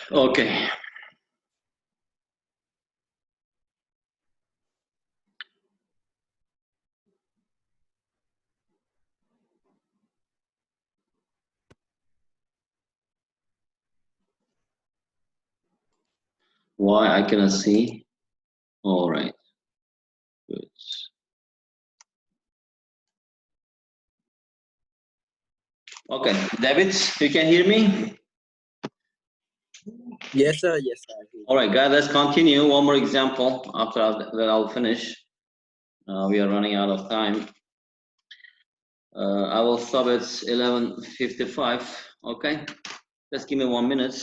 Okay. Why I cannot see? All right. Good. Okay, David, you can hear me? Yes, sir. Yes, sir. All right, guys, let's continue. One more example. After that, I'll finish. We are running out of time. I will stop at 11:55. Okay, just give me 1 minute.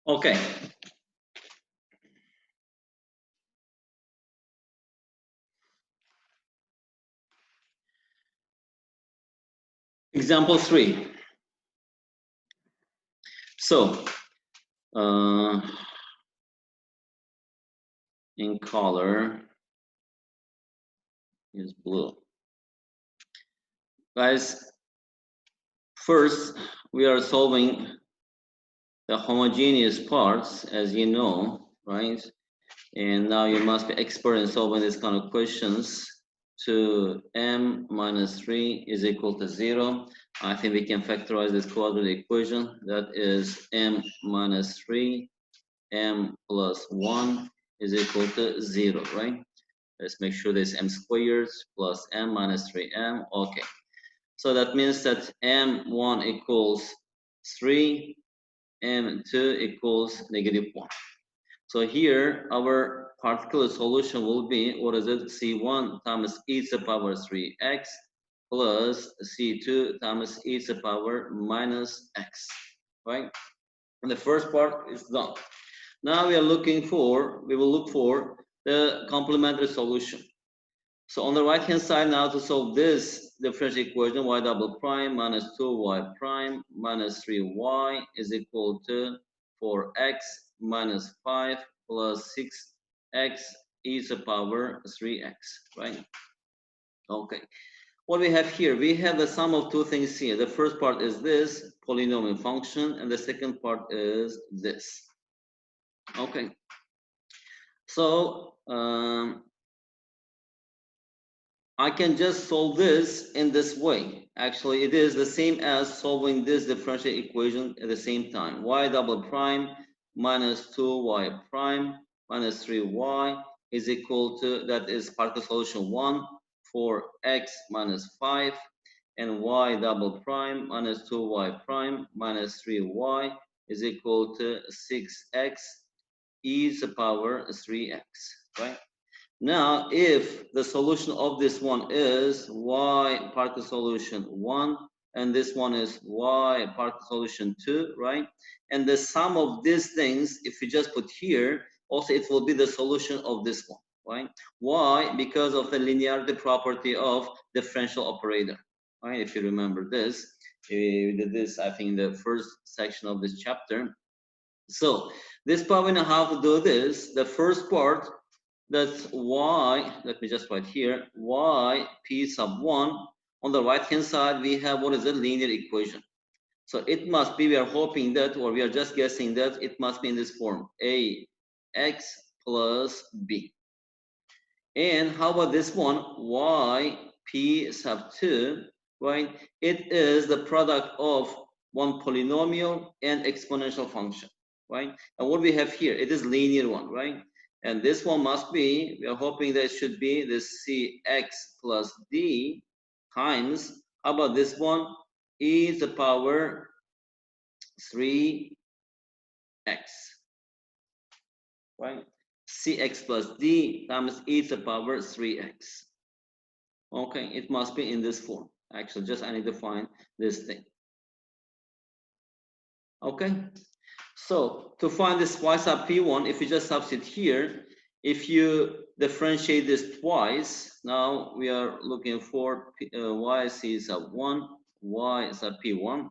Okay. Example 3. So, in color is blue. Guys, first we are solving the homogeneous parts, as you know, right? And now you must be expert in solving these kind of questions. To m minus 3 is equal to 0. I think we can factorize this quadratic equation. That is m minus 3, m plus 1 is equal to 0, right? Let's make sure this m squared plus m minus 3m. Okay. So that means that m1 equals 3, m2 equals -1. So here our particular solution will be, what is it? C1 times e to the power 3x plus C2 times e to the power minus x, right? And the first part is done. Now we will look for the complementary solution. So on the right hand side now, to solve this differential equation, y double prime minus 2y prime minus 3y is equal to 4x minus 5 plus 6x e to the power 3x, right? Okay. What we have here, we have the sum of two things here. The first part is this polynomial function, and the second part is this. Okay. So I can just solve this in this way. Actually, it is the same as solving this differential equation at the same time. Y double prime minus 2y prime minus 3y is equal to, that is partial solution 1, for x minus 5, and y double prime minus 2y prime minus 3y is equal to 6x e to the power 3x, right? Now, if the solution of this one is y partial solution 1, and this one is y partial solution 2, right? And the sum of these things, if you just put here, also it will be the solution of this one, right? Why? Because of the linearity property of differential operator, right? If you remember this. We did this, I think, in the first section of this chapter. So this part we know how to do this. The first part, that's y, let me just write here, y p sub 1. On the right hand side, we have what is a linear equation. So it must be, we are hoping that, or we are just guessing that it must be in this form, a x plus b. And how about this one, y p sub 2, right? It is the product of one polynomial and exponential function, right? And what we have here, it is linear one, right? And this one must be, we are hoping that it should be this cx plus d times, how about this one, e to the power 3x, right? Cx plus d times e to the power 3x. Okay, it must be in this form. Actually, just I need to find this thing. Okay, so to find this y sub p1, if you just substitute here, if you differentiate this twice, now we are looking for y c sub 1, y sub p1.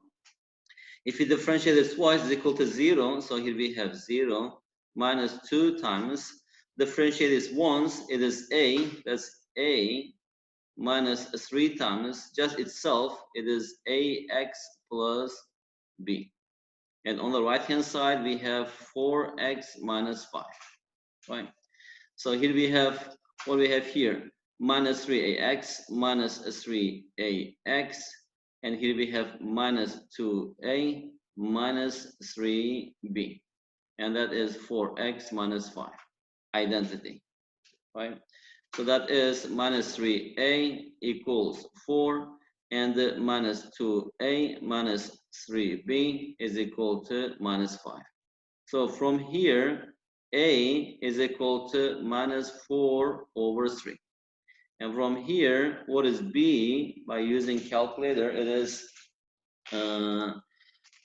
If you differentiate this twice, is equal to 0. So here we have 0 minus 2 times. Differentiate this once, it is a, that's a minus 3 times just itself, it is ax plus b. And on the right hand side, we have 4x minus 5, right? So here we have, what we have here, minus 3ax minus 3ax. And here we have minus 2a minus 3b. And that is 4x minus 5, identity, right? So that is minus 3a equals 4, and minus 2a minus 3b is equal to minus 5. So from here, a is equal to minus 4 over 3. And from here, what is b? By using calculator, it is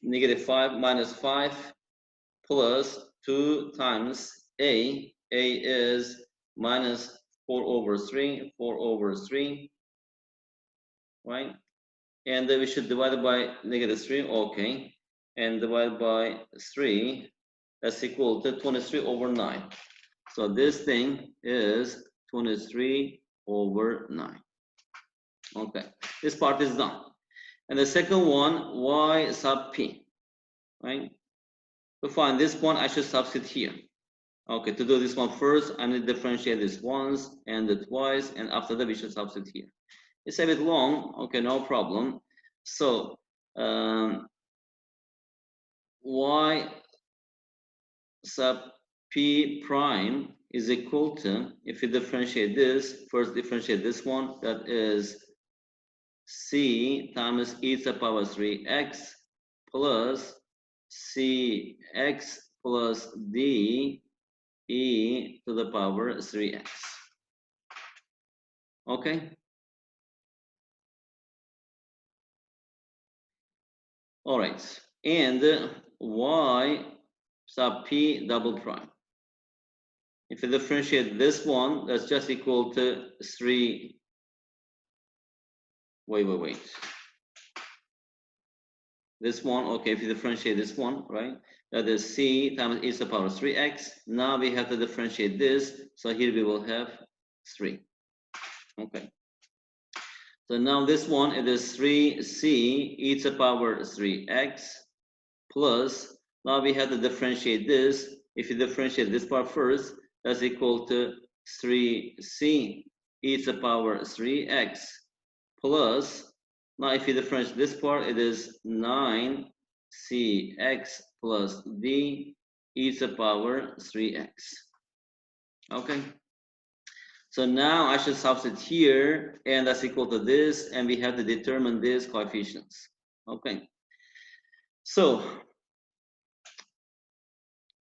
negative 5 minus 5 plus 2 times a. A is minus 4 over 3, 4 over 3, right? And then we should divide it by negative 3, okay. And divide by 3, that's equal to 23 over 9. So this thing is 23 over 9. Okay, this part is done. And the second one, y sub p, right? To find this one, I should substitute here. Okay, to do this one first, I need to differentiate this once and the twice, and after that we should substitute here. It's a bit long, okay, no problem. So y sub p prime is equal to, if you differentiate this, first differentiate this one, that is c times e to the power 3x plus cx plus d e to the power 3x. Okay. All right. And y sub p double prime. If you differentiate this one, that's just equal to 3. Wait. This one, okay, if you differentiate this one, right? That is c times e to the power 3x. Now we have to differentiate this. So here we will have 3. Okay. So now this one, it is 3c e to the power 3x plus, now we have to differentiate this. If you differentiate this part first, that's equal to 3c e to the power 3x plus, now if you differentiate this part, it is 9cx plus d e to the power 3x. Okay. So now I should substitute here, and that's equal to this, and we have to determine these coefficients. Okay. So,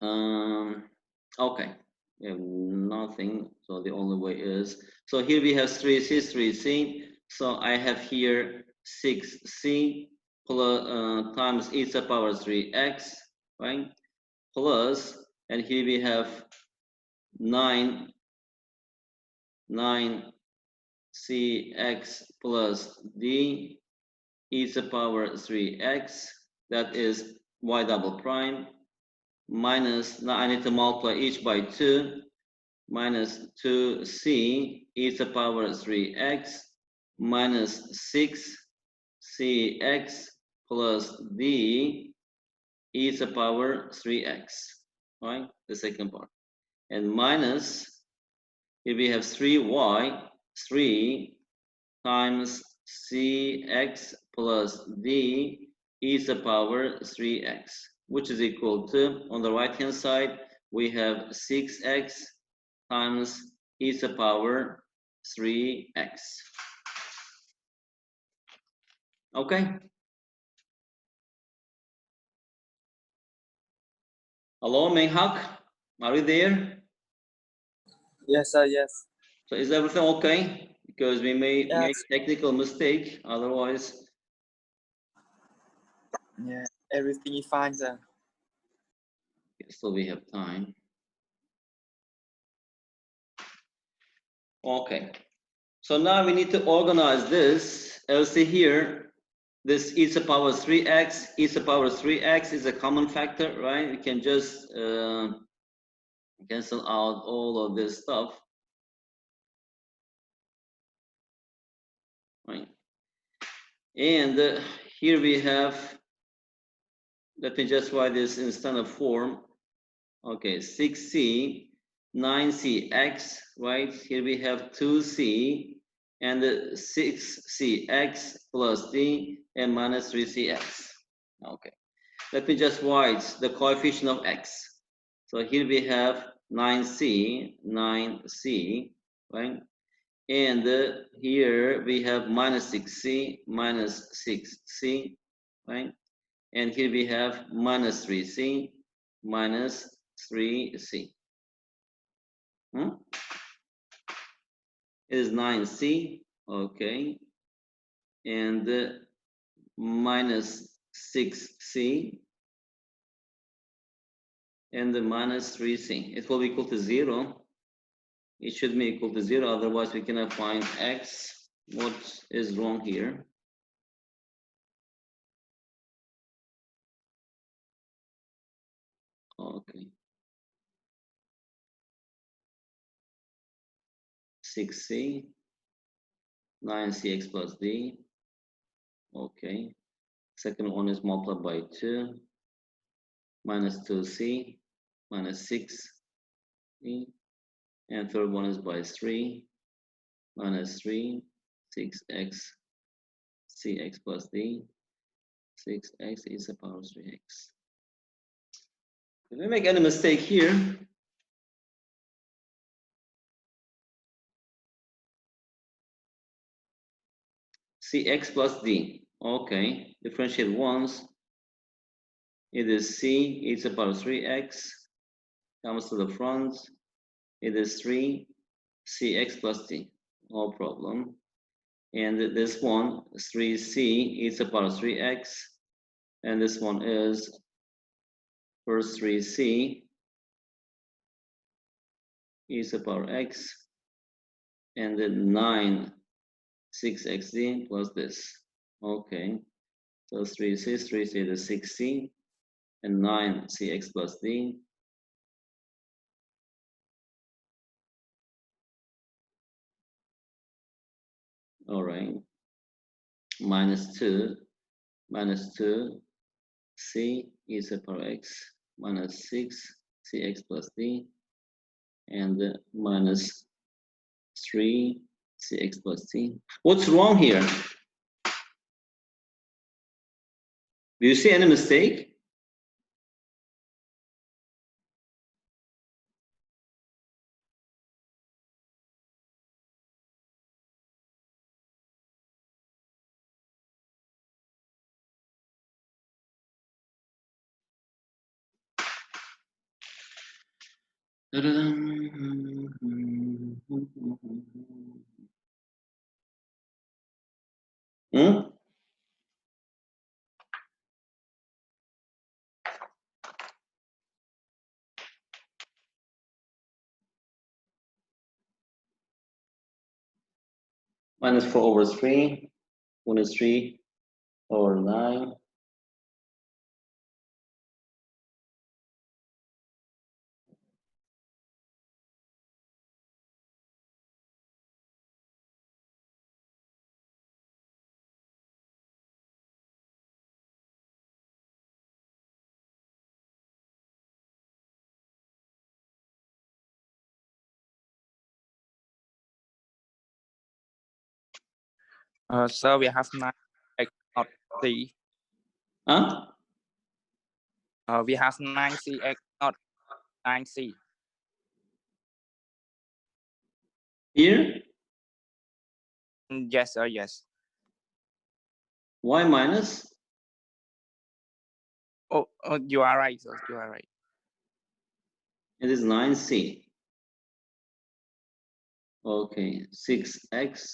okay, we have nothing, so the only way is, so here we have 3c. So I have here 6c plus times e to the power 3x, right? Plus, and here we have 9cx plus d e to the power 3x, that is y double prime, minus, now I need to multiply each by 2, minus 2c e to the power 3x, minus 6cx plus d e to the power 3x, right? The second part. And minus, here we have 3y, 3 times cx plus d e to the power 3x, which is equal to, on the right hand side, we have 6x times e to the power 3x. Okay? Hello, Menghak, are you there? Yes, sir. Yes. So is everything okay? Because we may make Yes. technical mistake, otherwise. Yeah. Everything is fine, sir. So we have time. Okay. So now we need to organize this. I'll see here, this e to the power 3x, e to the power 3x is a common factor, right? We can just cancel out all of this stuff, right? And here we have, let me just write this in standard form. Okay, 6c, 9cx, right? Here we have 2c and 6cx plus d and minus 3cx. Okay, let me just write the coefficient of x. So here we have 9c, right? And here we have minus 6c, right? And here we have minus 3c, minus 3c. It is 9c, okay, and minus 6c, and the minus 3c. It will be equal to 0. It should be equal to 0, otherwise we cannot find x. What is wrong here? Okay. 6c, 9cx plus d. Okay. Second one is multiplied by 2, minus 2c, minus 6, and third one is by 3, minus 3, 6x, cx plus d, 6x is the power 3x. If we make any mistake here, cx plus d, okay, differentiate once, it is c e to the power 3x, comes to the front, it is 3 cx plus d, no problem. And this one, 3c e to the power 3x, and this one is first 3c e to the power x, and then 9 6xd plus this. Okay, so 3c is 6c, and 9cx plus d. All right, minus 2 c e to the power x minus 6cx plus d, and minus 3cx plus d. What's wrong here? Do you see any mistake? Hmm? Minus 4 over 3, 1 is 3, over 9. Sir, we have 9x not C. Huh? We have 9cx not 9c. Here? Yes, sir. Yes. Y minus? Oh, you are right, sir. You are right. It is 9c. Okay, 6x.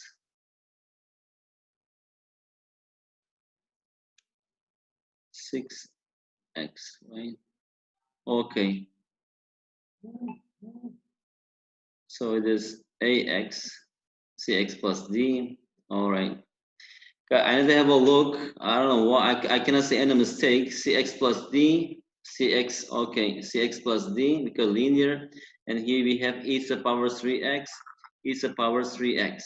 6x, right? Okay. So it is ax, cx plus d. All right. I need to have a look. I don't know why I cannot see any mistake. Cx plus d, cx, okay, cx plus d because linear. And here we have e to the power 3x, e to the power 3x.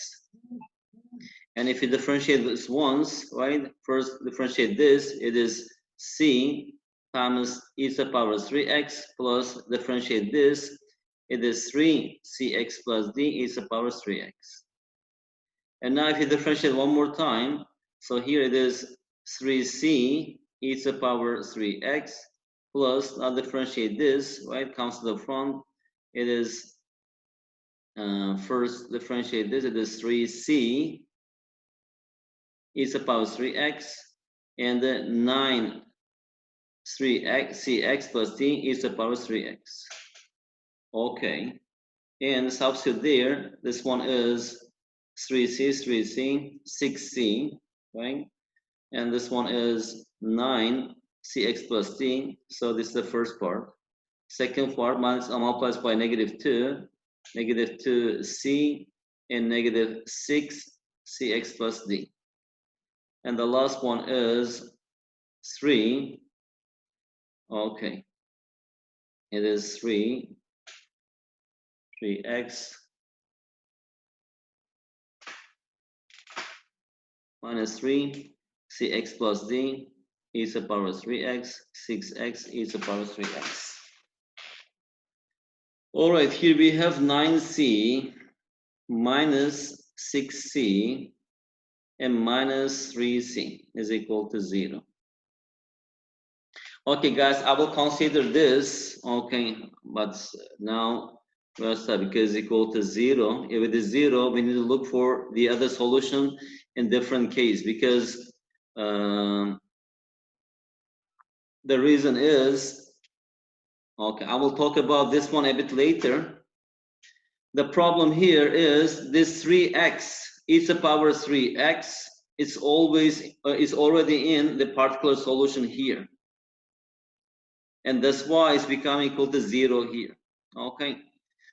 And if you differentiate this once, right? First differentiate this, it is c times e to the power 3x plus differentiate this, it is 3cx plus d e to the power 3x. And now if you differentiate one more time, so here it is 3c e to the power 3x plus, now differentiate this, right? Comes to the front, it is, first differentiate this, it is 3c e to the power 3x, and then 9 cx plus d e to the power 3x. Okay, and substitute there, this one is 3c, 6c, right? And this one is 9cx plus d, so this is the first part. Second part multiplies by -2, -2c, and -6cx plus d. And the last one is 3. Okay. It is 3x minus 3, cx plus d, e to the power 3x, 6x, e to the power 3x. All right, here we have 9c minus 6c and minus 3c is equal to 0. Okay, guys, I will consider this, okay, but now we'll start because it's equal to 0. If it is 0, we need to look for the other solution in different case because the reason is, okay, I will talk about this one a bit later. The problem here is this 3x, e to the power 3x, it's always is already in the particular solution here. And that's why it's becoming equal to 0 here. Okay,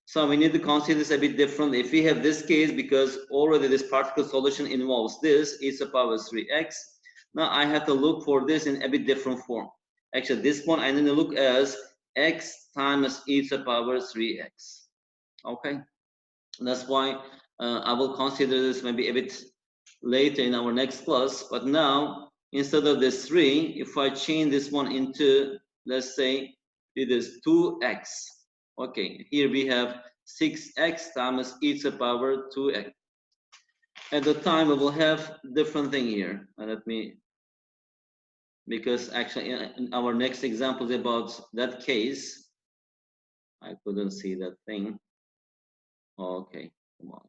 so we need to consider this a bit differently. If we have this case, because already this particular solution involves this e to the power 3x, now I have to look for this in a bit different form. Actually, this one I need to look as x times e to the power 3x. Okay, that's why I will consider this maybe a bit later in our next class. But now, instead of this 3, if I change this one into, let's say it is 2x. Okay, here we have 6x times e to the power 2x. At the time we will have different thing here. Let me, because actually in our next example is about that case. I couldn't see that thing. Okay, come on.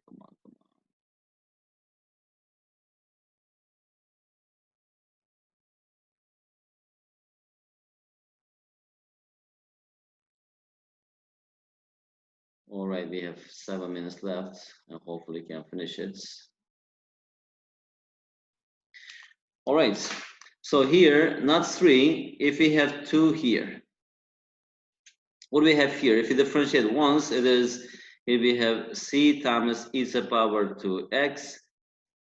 All right, we have 7 minutes left and hopefully can finish it. All right, so here, not 3, if we have 2 here. What do we have here? If we differentiate once, it is, if we have c times e to the power 2x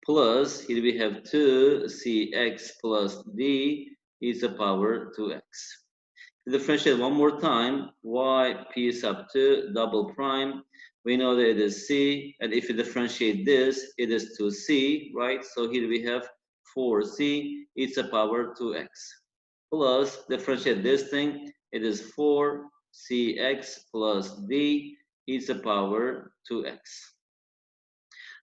plus, here we have 2cx plus d e to the power 2x. To differentiate one more time, y p sub 2 double prime, we know that it is c, and if you differentiate this, it is 2c, right? So here we have 4c e to the power 2x. Plus, differentiate this thing, it is 4cx plus d e to the power 2x.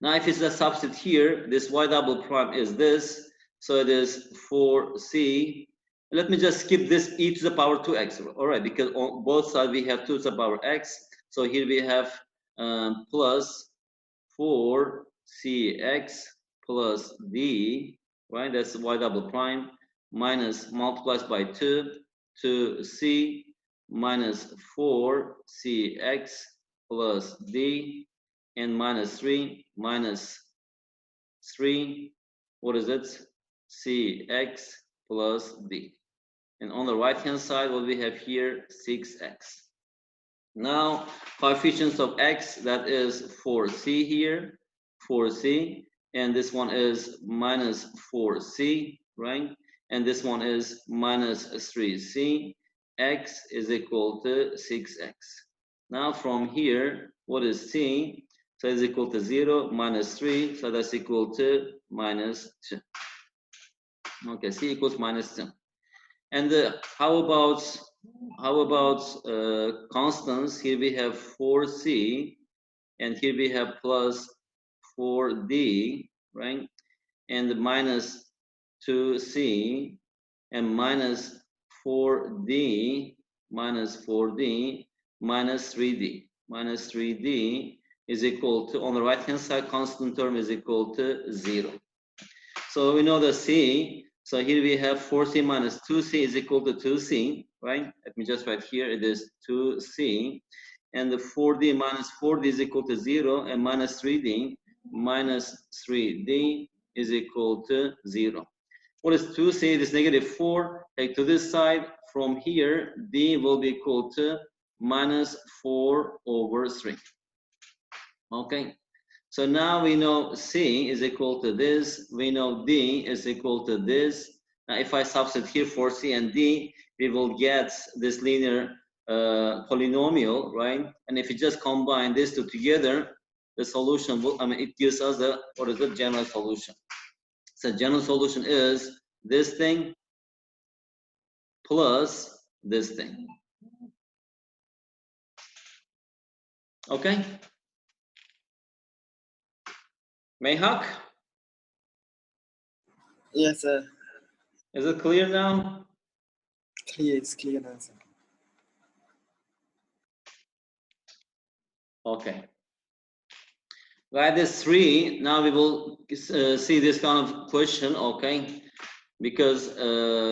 Now, if it's a substitute here, this y double prime is this, so it is 4c. Let me just skip this e to the power 2x, all right, because on both sides we have 2 to the power x. So here we have plus 4cx plus d, right? That's y double prime, minus multiplies by 2c minus 4cx plus d, and minus 3 minus 3, what is it? Cx plus d. And on the right hand side, what we have here, 6x. Now, coefficients of x, that is 4c here, 4c, and this one is minus 4c, right? And this one is minus 3c. X is equal to 6x. Now from here, what is c? So it's equal to 0 minus 3, so that's equal to minus 2. Okay, c equals minus 2. And how about constants? Here we have 4c, and here we have plus 4d, right? And minus 2c, and minus 4d, minus 4d, minus 3d. Minus 3d is equal to, on the right hand side, constant term is equal to 0. So we know the c. So here we have 4c minus 2c is equal to 2c, right? Let me just write here, it is 2c. And the 4d minus 4d is equal to 0, and minus 3d is equal to 0. What is 2c? It is negative 4. Take to this side. From here, d will be equal to minus 4 over 3. Okay. So now we know c is equal to this. We know d is equal to this. Now if I substitute here for c and d, we will get this linear polynomial, right? And if you just combine these two together, the solution will, it gives us the, what is the general solution? So general solution is this thing plus this thing. Okay? Mayhak? Yes, sir. Is it clear now? Clear, it's clear now, sir. Okay. Right, this 3, now we will see this kind of question, okay? Because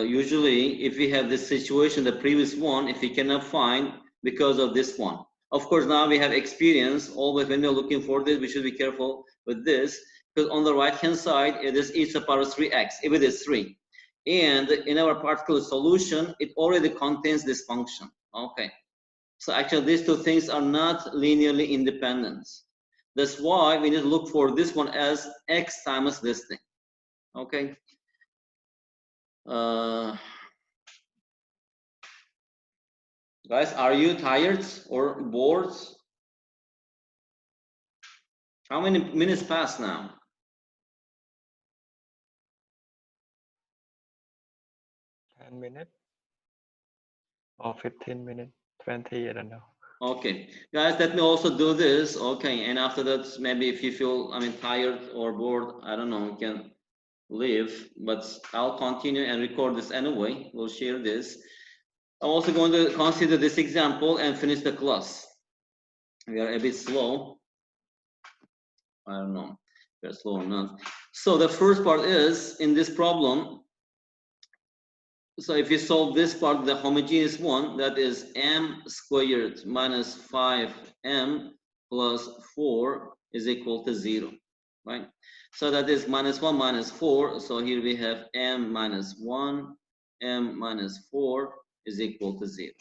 usually if we have this situation, the previous one, if we cannot find because of this one. Of course, now we have experience, always when we're looking for this, we should be careful with this, because on the right-hand side, it is e to the power 3x, if it is 3. And in our particular solution, it already contains this function, okay? So actually, these two things are not linearly independent. That's why we need to look for this one as x times this thing, okay? Guys, are you tired or bored? How many minutes passed now? 10 minutes or 15 minutes, 20, I don't know. Okay, guys, let me also do this. Okay, and after that, maybe if you feel, tired or bored, I don't know, you can leave, but I'll continue and record this anyway. We'll share this. I'm also going to consider this example and finish the class. We are a bit slow. I don't know, we're slow or not. So the first part is, in this problem, so if you solve this part, the homogeneous one, that is m squared minus 5m plus 4 is equal to 0, right? So that is minus 1 minus 4. So here we have m minus 1, m minus 4 is equal to 0.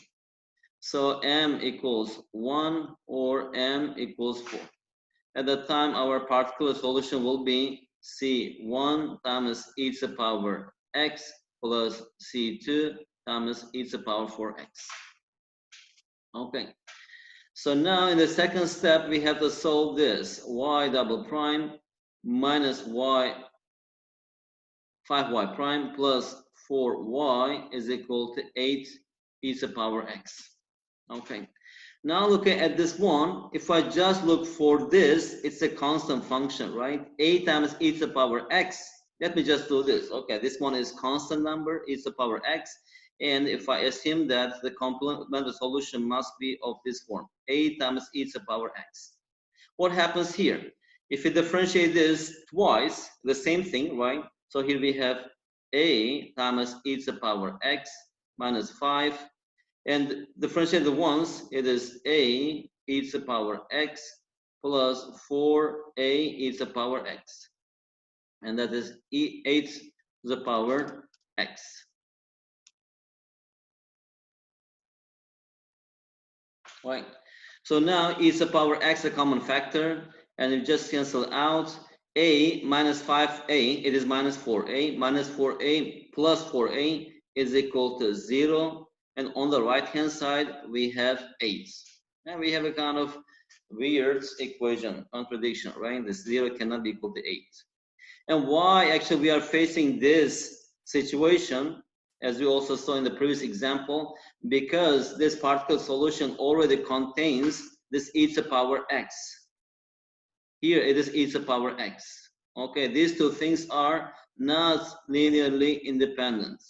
So m equals 1 or m equals 4. At that time, our particular solution will be C1 times e to the power x plus C2 times e to the power 4x. Okay. So now in the second step, we have to solve this. Y double prime minus y 5y prime plus 4y is equal to 8 e to the power x. Okay. Now looking at this one, if I just look for this, it's a constant function, right? A times e to the power x. Let me just do this. Okay, this one is constant number, e to the power x. And if I assume that the complementary solution must be of this form, a times e to the power x. What happens here? If we differentiate this twice, the same thing, right? So here we have a times e to the power x minus 5. And differentiate the ones, it is a e to the power x plus 4a e to the power x. And that is 8 to the power x. Right. So now e to the power x a common factor, and you just cancel out a minus 5a, it is minus 4a, minus 4a plus 4a is equal to 0. And on the right hand side, we have 8. And we have a kind of weird equation, contradiction, right? This 0 cannot be equal to 8. And why actually we are facing this situation, as we also saw in the previous example, because this particle solution already contains this e to the power x. Here it is e to the power x. Okay, these two things are not linearly independent,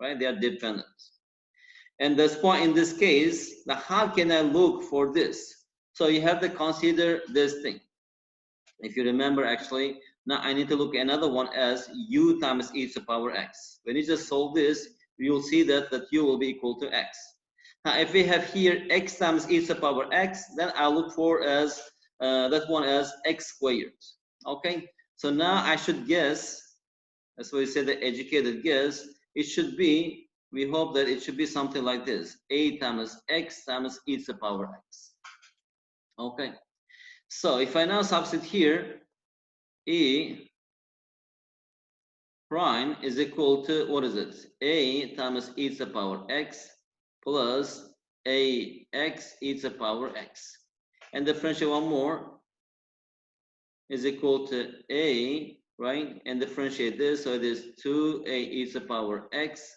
right? They are dependent. And that's why in this case, how can I look for this? So you have to consider this thing. If you remember, actually, now I need to look at another one as u times e to the power x. When you just solve this, you will see that u will be equal to x. Now, if we have here x times e to the power x, then I'll look for as that one as x squared. Okay, so now I should guess, that's why we say the educated guess, it should be, we hope that it should be something like this, a times x times e to the power x. Okay, so if I now substitute here, e prime is equal to, what is it? A times e to the power x plus a x e to the power x. And differentiate one more is equal to a, right? And differentiate this, so it is 2a e to the power x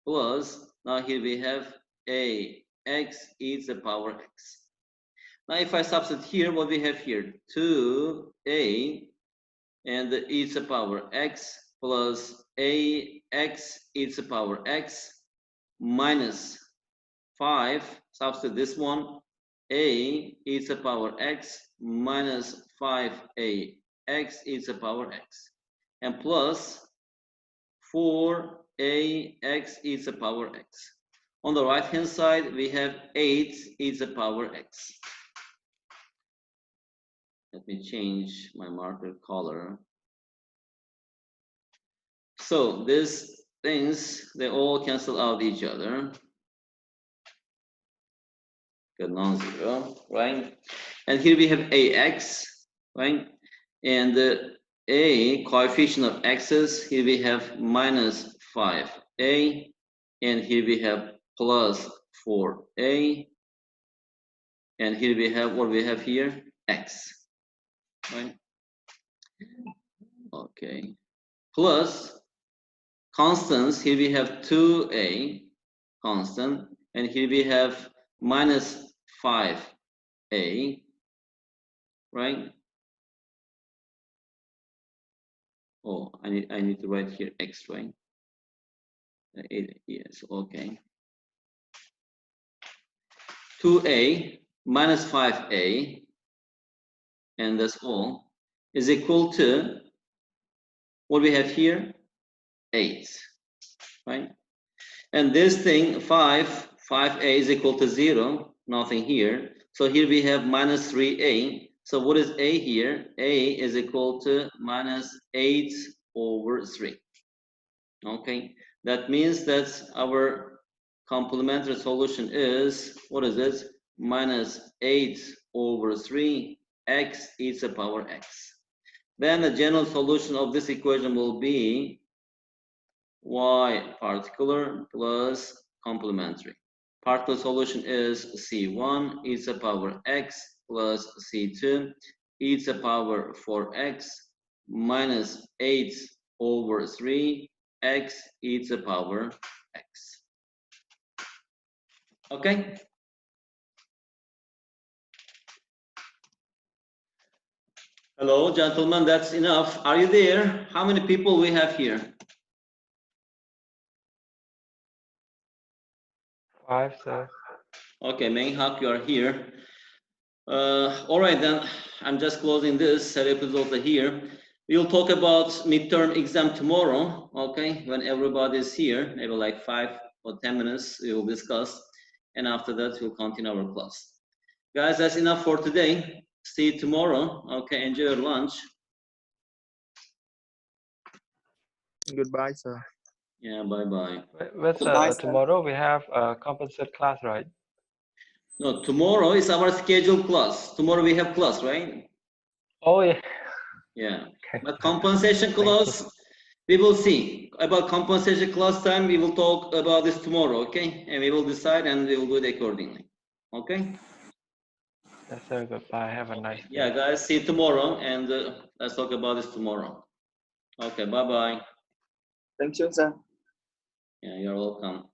plus, now here we have a x e to the power x. Now if I substitute here, what we have here, 2a and the e to the power x plus a x e to the power x minus 5, substitute this one, a e to the power x minus 5a x e to the power x, and plus 4a x e to the power x. On the right hand side, we have 8 e to the power x. Let me change my marker color. So these things, they all cancel out each other. Got non-zero, right? And here we have ax, right? And the a coefficient of x's, here we have minus 5a, and here we have plus 4a, and here we have, what we have here, x, right? Okay, plus constants, here we have 2a constant, and here we have minus 5a, right? Oh, I need to write here x, right? Yes, okay. 2a minus 5a, and that's all, is equal to what we have here, 8, right? And this thing, 5a is equal to 0, nothing here. So here we have minus 3a. So what is a here? A is equal to minus 8 over 3. Okay, that means that our complementary solution is, what is it? Minus 8 over 3 x e to the power x. then the general solution of this equation will be y particular plus complementary. Particular solution is C1 e to the power x plus C2 e to the power 4x minus 8 over 3 x e to the power x. Okay? Hello, gentlemen, that's enough. Are you there? How many people we have here? 5, sir. Okay, Menghak, you are here. All right, then I'm just closing this episode here. We'll talk about midterm exam tomorrow, okay, when everybody is here, maybe like 5 or 10 minutes, we will discuss. And after that, we'll continue our class. Guys, that's enough for today. See you tomorrow. Okay, enjoy your lunch. Goodbye, sir. Yeah, bye-bye. But Goodbye, sir. tomorrow we have a composite class, right? No, tomorrow is our scheduled class. Tomorrow we have class, right? Oh, yeah. Yeah. Okay. But compensation Thank you. class, we will see. About compensation class time, we will talk about this tomorrow, okay? And we will decide and we will do it accordingly. Okay? Yes, sir. Goodbye. Have a nice Yeah, day. guys, see you tomorrow and let's talk about this tomorrow. Okay, bye-bye. Thank you, sir. Yeah, you're welcome.